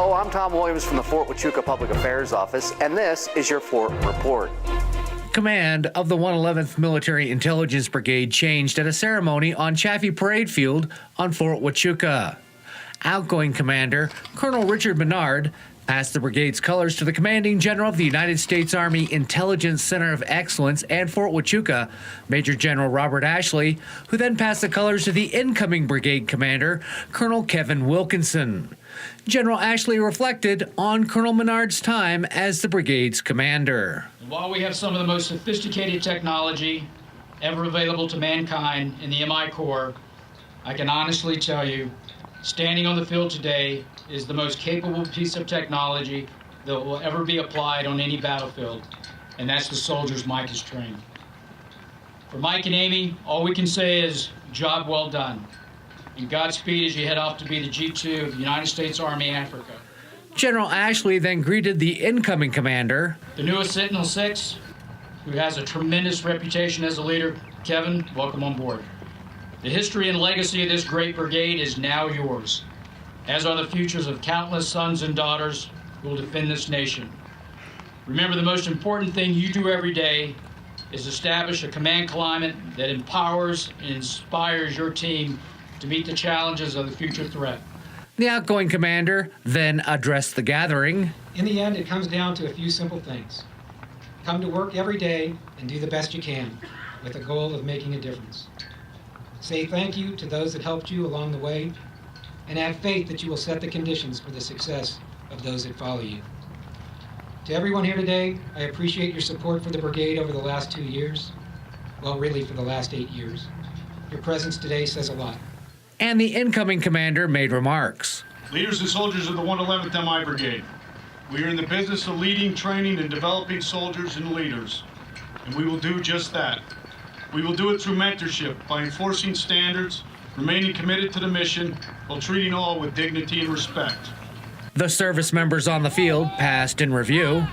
Hello, I'm Tom Williams from the Fort Huachuca Public Affairs Office, and this is your Fort Report. Command of the 111th Military Intelligence Brigade changed at a ceremony on Chaffee Parade Field on Fort Huachuca. Outgoing Commander Colonel Richard Menard passed the brigade's colors to the Commanding General of the United States Army Intelligence Center of Excellence and Fort Huachuca, Major General Robert Ashley, who then passed the colors to the incoming brigade commander, Colonel Kevin Wilkinson. General Ashley reflected on Colonel Menard's time as the brigade's commander. While we have some of the most sophisticated technology ever available to mankind in the MI Corps, I can honestly tell you, standing on the field today is the most capable piece of technology that will ever be applied on any battlefield, and that's the soldiers Mike has trained. For Mike and Amy, all we can say is job well done. And Godspeed as you head off to be the G2 of the United States Army Africa. General Ashley then greeted the incoming commander. The newest Sentinel 6, who has a tremendous reputation as a leader, Kevin, welcome on board. The history and legacy of this great brigade is now yours, as are the futures of countless sons and daughters who will defend this nation. Remember, the most important thing you do every day is establish a command climate that empowers and inspires your team to meet the challenges of the future threat. The outgoing commander then addressed the gathering. In the end, it comes down to a few simple things. Come to work every day and do the best you can with the goal of making a difference. Say thank you to those that helped you along the way, and have faith that you will set the conditions for the success of those that follow you. To everyone here today, I appreciate your support for the brigade over the last 2 years. Well, really for the last 8 years. Your presence today says a lot. And the incoming commander made remarks. Leaders and soldiers of the 111th MI Brigade, we are in the business of leading, training, and developing soldiers and leaders, and we will do just that. We will do it through mentorship by enforcing standards, remaining committed to the mission, while treating all with dignity and respect. The service members on the field passed in review.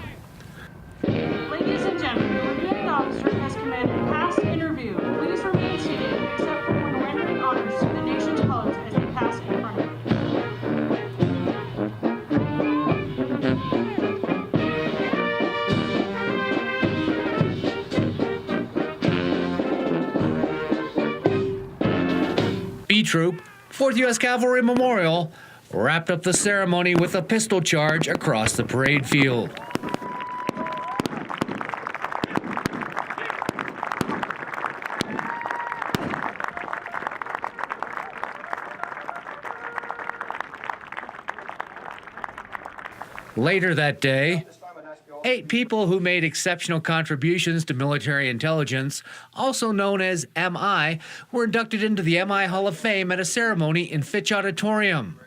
Ladies and gentlemen, the reviewing officer has commanded pass interview. Please remain seated except for when rendering honors to the nation's colors as they pass in front of you. B Troop, 4th U.S. Cavalry Memorial, wrapped up the ceremony with a pistol charge across the parade field. Later that day, 8 people who made exceptional contributions to military intelligence, also known as MI, were inducted into the MI Hall of Fame at a ceremony in Fitch Auditorium.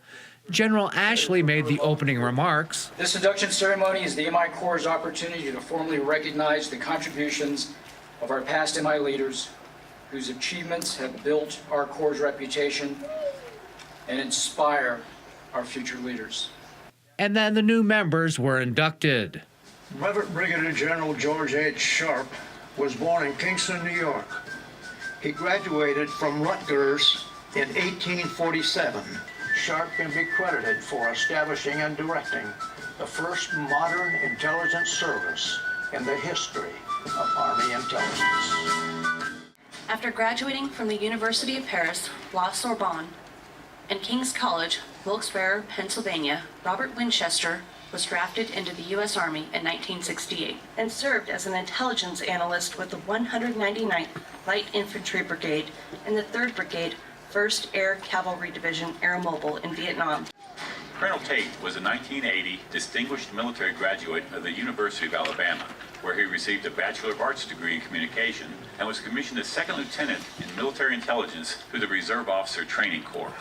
General Ashley made the opening remarks. This induction ceremony is the MI Corps' opportunity to formally recognize the contributions of our past MI leaders whose achievements have built our Corps' reputation and inspire our future leaders. And then the new members were inducted. Brevet Brigadier General George H. Sharp was born in Kingston, New York. He graduated from Rutgers in 1847. Sharp can be credited for establishing and directing the first modern intelligence service in the history of Army intelligence. After graduating from the University of Paris, La Sorbonne, and King's College, Wilkes-Barre, Pennsylvania, Robert Winchester was drafted into the U.S. Army in 1968 and served as an intelligence analyst with the 199th Light Infantry Brigade and the 3rd Brigade, 1st Air Cavalry Division, Airmobile in Vietnam. Colonel Tate was a 1980 distinguished military graduate of the University of Alabama, where he received a Bachelor of Arts degree in communication and was commissioned as Second Lieutenant in Military Intelligence through the Reserve Officer Training Corps.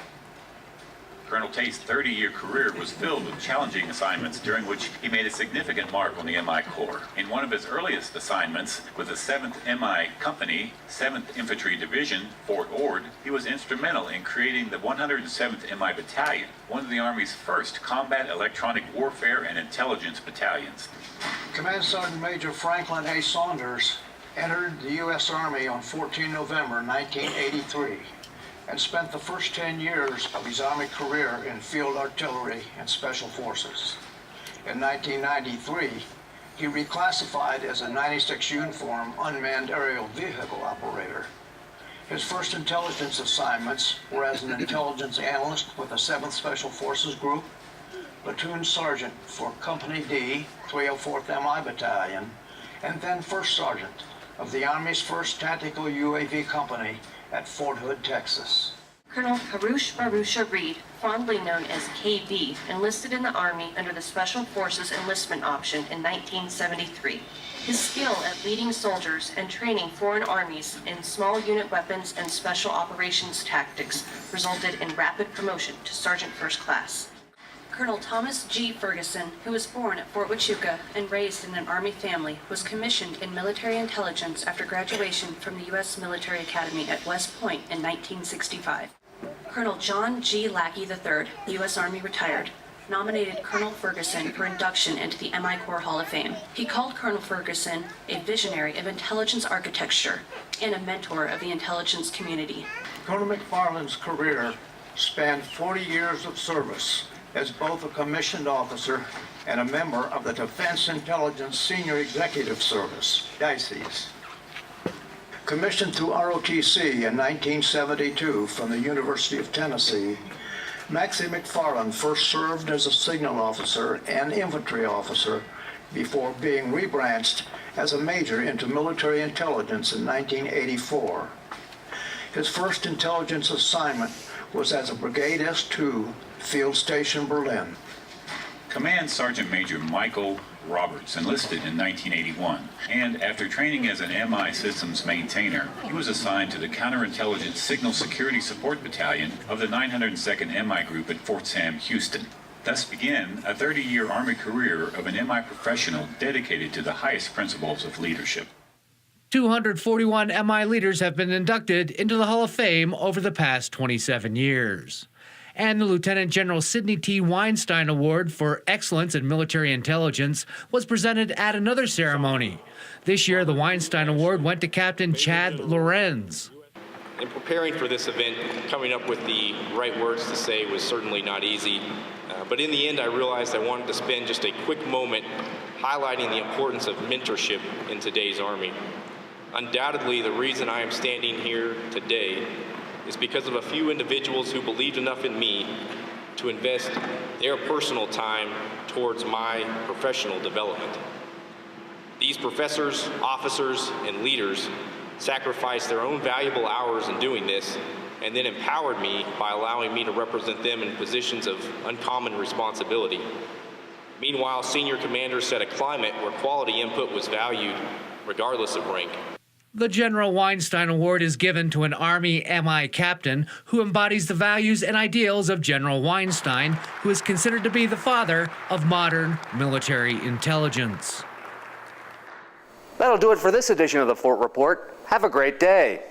Colonel Tate's 30-year career was filled with challenging assignments during which he made a significant mark on the MI Corps. In one of his earliest assignments with the 7th MI Company, 7th Infantry Division, Fort Ord, he was instrumental in creating the 107th MI Battalion, one of the Army's first combat electronic warfare and intelligence battalions. Command Sergeant Major Franklin A. Saunders entered the U.S. Army on 14 November 1983. and spent the first 10 years of his Army career in field artillery and special forces. In 1993, he reclassified as a 96 uniform unmanned aerial vehicle operator. His first intelligence assignments were as an intelligence analyst with the 7th Special Forces Group, platoon sergeant for Company D, 304th MI Battalion, and then first sergeant of the Army's 1st Tactical UAV Company at Fort Hood, Texas. Colonel Harush Marusha Reed, fondly known as KB, enlisted in the Army under the Special Forces enlistment option in 1973. His skill at leading soldiers and training foreign armies in small unit weapons and special operations tactics resulted in rapid promotion to Sergeant First Class. Colonel Thomas G. Ferguson, who was born at Fort Huachuca and raised in an Army family, was commissioned in military intelligence after graduation from the U.S. Military Academy at West Point in 1965. Colonel John G. Lackey III, U.S. Army retired, nominated Colonel Ferguson for induction into the MI Corps Hall of Fame. He called Colonel Ferguson a visionary of intelligence architecture and a mentor of the intelligence community. Colonel McFarland's career spanned 40 years of service as both a commissioned officer and a member of the Defense Intelligence Senior Executive Service, DICES. Commissioned through ROTC in 1972 from the University of Tennessee, Maxie McFarland first served as a signal officer and infantry officer before being rebranched as a major into military intelligence in 1984. His first intelligence assignment was as a Brigade S2, Field Station Berlin. Command Sergeant Major Michael Roberts enlisted in 1981, and after training as an MI systems maintainer, he was assigned to the Counterintelligence Signal Security Support Battalion of the 902nd MI Group at Fort Sam, Houston. Thus began a 30-year Army career of an MI professional dedicated to the highest principles of leadership. 241 MI leaders have been inducted into the Hall of Fame over the past 27 years. And the Lieutenant General Sidney T. Weinstein Award for Excellence in Military Intelligence was presented at another ceremony. This year, the Weinstein Award went to Captain Chad Lorenz. In preparing for this event, coming up with the right words to say was certainly not easy. But in the end, I realized I wanted to spend just a quick moment highlighting the importance of mentorship in today's Army. Undoubtedly, the reason I am standing here today is because of a few individuals who believed enough in me to invest their personal time towards my professional development. These professors, officers, and leaders sacrificed their own valuable hours in doing this and then empowered me by allowing me to represent them in positions of uncommon responsibility. Meanwhile, senior commanders set a climate where quality input was valued regardless of rank. The General Weinstein Award is given to an Army MI captain who embodies the values and ideals of General Weinstein, who is considered to be the father of modern military intelligence. That'll do it for this edition of the Fort Report. Have a great day.